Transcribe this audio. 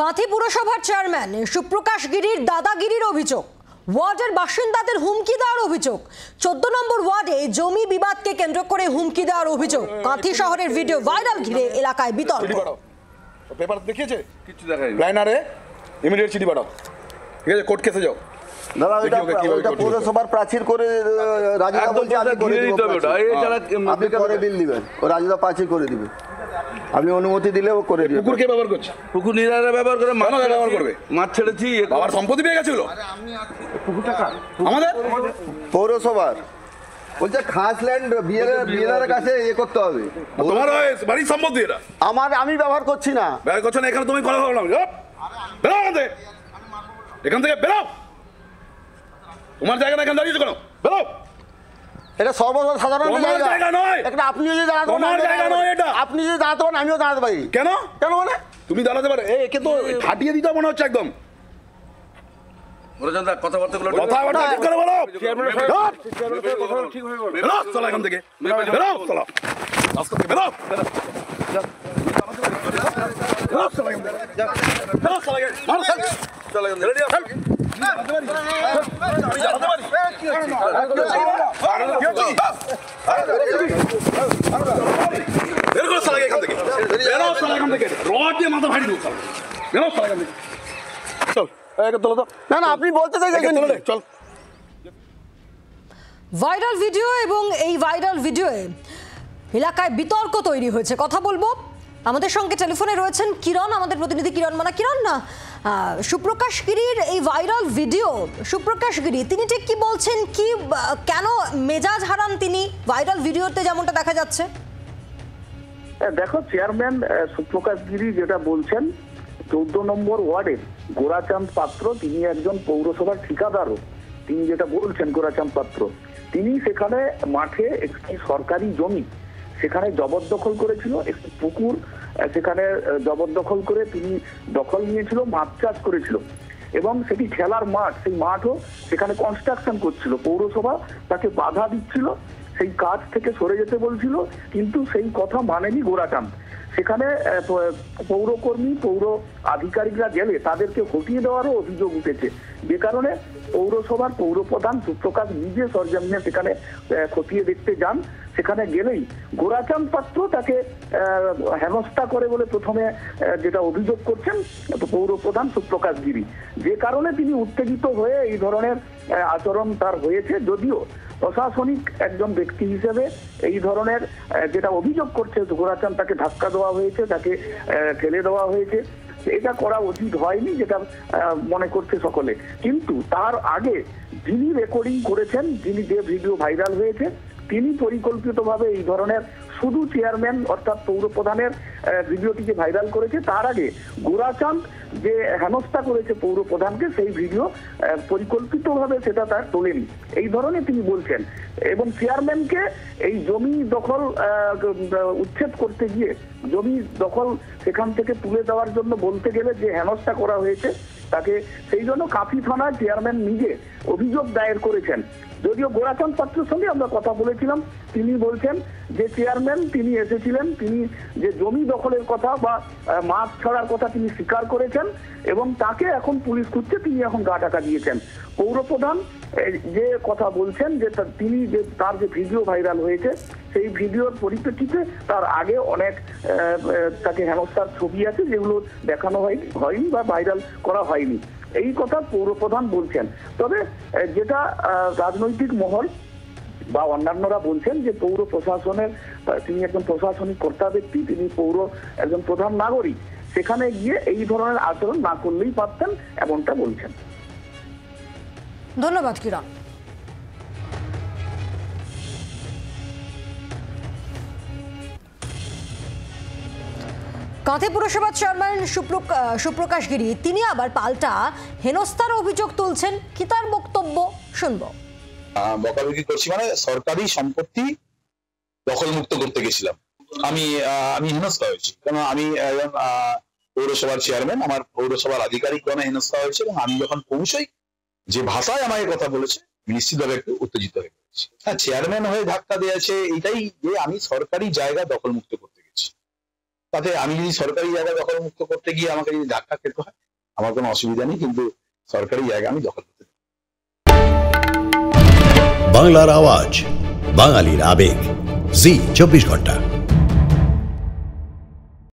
কাঁথি পুরসভার চেয়ারম্যান সুপ্রকাশ গিরির দাদাগিরির অভিযোগ, ওয়ার্ডের বাসিন্দাদের হুমকি দেওয়ার অভিযোগ। 14 নম্বর ওয়ার্ডে জমি বিবাদকে কেন্দ্র করে হুমকি দেওয়ার অভিযোগ। কাঁথি শহরের ভিডিও ভাইরাল ঘিরে এলাকায় বিতর্ক। পেপার দেখিয়েছে কিছু দেখাই লাইনারে ইমিডিয়েট চিঠি পাঠাও, ঠিক আছে? কোর্ট কেসে যাও। দাদা ওইটা পৌরসভার প্রাচীর করে রাজুদা বলছে আমি করে দিব, আপনি পরে বিল দিবেন, ও রাজুদা প্রাচীর করে দিবে, আপনি অনুমতি দিলে ও করে দিবে। পুকুর কে ব্যবহার করছে? পুকুর নিরারা ব্যবহার করে, মাছ ব্যবহার করবে, মাছ ছেড়েছি। বাবার সম্পত্তি পেয়ে গেছিল পুকুরটা কার? আমাদের পৌরসভার বলছে খাস ল্যান্ড বিএলআর কাছে ইয়ে করতে হবে। তোমার বাড়ির সম্পত্তি এটা আমার, আমি ব্যবহার করছি না। ব্যবহার করছো না, এখানে তুমি কথা বলো না। বেরো এখান থেকে বেরো, তোমার জায়গা না, এখানে দাঁড়িয়েছো কেন? বেরো। এটা সর্বসাধারণ জায়গা নয়, একটা আপনি যদি দাঁড়াতে তোমার জায়গা নয় এটা। আপনি যদি দাঁড়াতে পারেন আমিও দাঁড়াতে পারি। কেন কেন মানে তুমি দাঁড়াতে পারো? একে তো ঠাটিয়ে দিতে মনে হচ্ছে একদম। কথাবার্তা ঠিক করে বলো। বেরো, চলো এখান থেকে, বেরো, চলো রাস্তা থেকে বেরো, বেরো, চলো এখান থেকে, বেরো, চলো এখান থেকে, চলো এখান থেকে, আপনি বলতে চাইছেন চল। ভাইরাল ভিডিও এবং এই ভাইরাল ভিডিওয়ে এলাকায় বিতর্ক তৈরি হয়েছে। কথা বলবো, আমাদের সঙ্গে টেলিফোনে রয়েছেন কিরণ, আমাদের প্রতিনিধি কিরণ। কিরণ, না সুপ্রকাশ গিরির এই ভাইরাল ভিডিও, সুপ্রকাশ গিরি তিনি ঠিক কি বলছেন, কি কেন মেজাজ হারান তিনি ভাইরাল ভিডিওতে যেমনটা দেখা যাচ্ছে? দেখো, চেয়ারম্যান সুপ্রকাশ গিরি যেটা বলছেন, 14 নম্বর ওয়ার্ডের গোরাচাঁদ পাত্র, তিনি একজন পৌরসভার ঠিকাদারও। তিনি যেটা বলছেন, গোরাচাঁদ পাত্র তিনি সেখানে মাঠে একটি সরকারি জমি সেখানে জবরদখল করেছিল, একটি পুকুর সেখানে জবরদখল করে তিনি দখল নিয়েছিল, মাছ চাষ করেছিল এবং সেটি খেলার মাঠ, সেই মাঠও সেখানে কনস্ট্রাকশন করছিল। পৌরসভা তাকে বাধা দিচ্ছিল, সেই কাজ থেকে সরে যেতে বলছিল, কিন্তু সেই কথা মানেনি গোরাচাঁদ। সেখানে পৌরকর্মী, পৌর আধিকারিকরা গেলে তাদেরকে হটিয়ে দেওয়ারও অভিযোগ উঠেছে, যে কারণে পৌরসভার পৌরপ্রধান সুপ্রকাশ নিজে সরজমিনে সেখানে খতিয়ে দেখতে যান। সেখানে গেলেই গোরাচাঁদ পাত্র তাকে হেনস্থা করে বলে প্রথমে যেটা অভিযোগ করছেন পৌরপ্রধান সুপ্রকাশ গিরি, যে কারণে তিনি উত্তেজিত হয়ে এই ধরনের আচরণ তার হয়েছে। যদিও প্রশাসনিক একজন ব্যক্তি হিসেবে এই ধরনের যেটা অভিযোগ করছে গোরাচাঁদ, তাকে ধাক্কা দেওয়া হয়েছে, তাকে ঠেলে দেওয়া হয়েছে, এটা করা উচিত হয়নি, যেটা মনে করছে সকলে। কিন্তু তার আগে যিনি রেকর্ডিং করেছেন, যিনি যে ভিডিও ভাইরাল হয়েছে, তিনি পরিকল্পিতভাবে এই ধরনের শুধু চেয়ারম্যান অর্থাৎ পৌর প্রধানের ভিডিওটিকে ভাইরাল করেছে। তার আগে গোরাচাঁদ যে হেনস্থা করেছে পৌর প্রধানকে, সেই ভিডিও পরিকল্পিতভাবে সেটা তার তোলেনি, এই ধরনের তিনি বলছেন। এবং চেয়ারম্যানকে এই জমি দখল উচ্ছেদ করতে গিয়ে, জমি দখল সেখান থেকে তুলে দেওয়ার জন্য বলতে গেলে যে হেনস্থা করা হয়েছে তাকে, সেই জন্য কাঁথি থানায় চেয়ারম্যান নিজে অভিযোগ দায়ের করেছেন। যদিও গোরাচাঁদ পাত্রের সঙ্গে আমরা কথা বলেছিলাম, তিনি বলছেন যে চেয়ারম্যান তিনি এসেছিলেন, তিনি যে জমি দখলের কথা বা মাছ ছাড়ার কথা তিনি স্বীকার করেছেন এবং তাকে এখন পুলিশ খুঁজছে, তিনি এখন গা ঢাকা দিয়েছেন। পৌরপ্রধান যে কথা বলছেন যে তিনি যে তার যে ভিডিও ভাইরাল হয়েছে, সেই ভিডিওর পরিপ্রেক্ষিতে তার আগে অনেক তাকে হেনস্থার ছবি আছে যেগুলো দেখানো হয়নি বা ভাইরাল করা হয়নি, এই কথা পৌরপ্রধান বলছেন। তবে যেটা রাজনৈতিক মহল বা অন্যান্যরা বলছেন যে পৌর প্রশাসনের, তিনি একজন প্রশাসনিক কর্তা ব্যক্তি, তিনি পৌর একজন প্রধান নাগরিক, সেখানে গিয়ে এই ধরনের আচরণ না করলেই পারতেন, এমনটা বলছেন। ধন্যবাদ কিরণ। কাঁথি পুরসভার চেয়ারম্যান সুপ্রকাশ গিরি তিনি আবার পাল্টা হেনস্থার অভিযোগ তুলছেন। কি তার বক্তব্য শুনবো। বকাবকি করছি মানে সরকারি সম্পত্তি দখলমুক্ত করতে গেছিলাম, আমি হেনস্থা হয়েছি। কারণ আমি পৌরসভার চেয়ারম্যান, আমার পৌরসভার আধিকারিকগণে হেনস্থা হয়েছে এবং আমি যখন পৌঁছই যে ভাষায় আমাকে কথা বলেছে নিশ্চিতভাবে একটু উত্তেজিত হয়ে পড়েছি। হ্যাঁ, চেয়ারম্যান হয়ে ধাক্কা দিয়েছে, এটাই যে আমি সরকারি জায়গা দখলমুক্ত করতে গেছি। তাতে আমি যদি সরকারি জায়গা দখল মুক্ত করতে গিয়ে আমাকে যদি ধাক্কা খেতে হয় আমার কোনো অসুবিধা নেই, কিন্তু সরকারি জায়গা আমি দখল করতে চাই। বাংলার আওয়াজ, বাঙালির আবেগ, জি 24 ঘন্টা।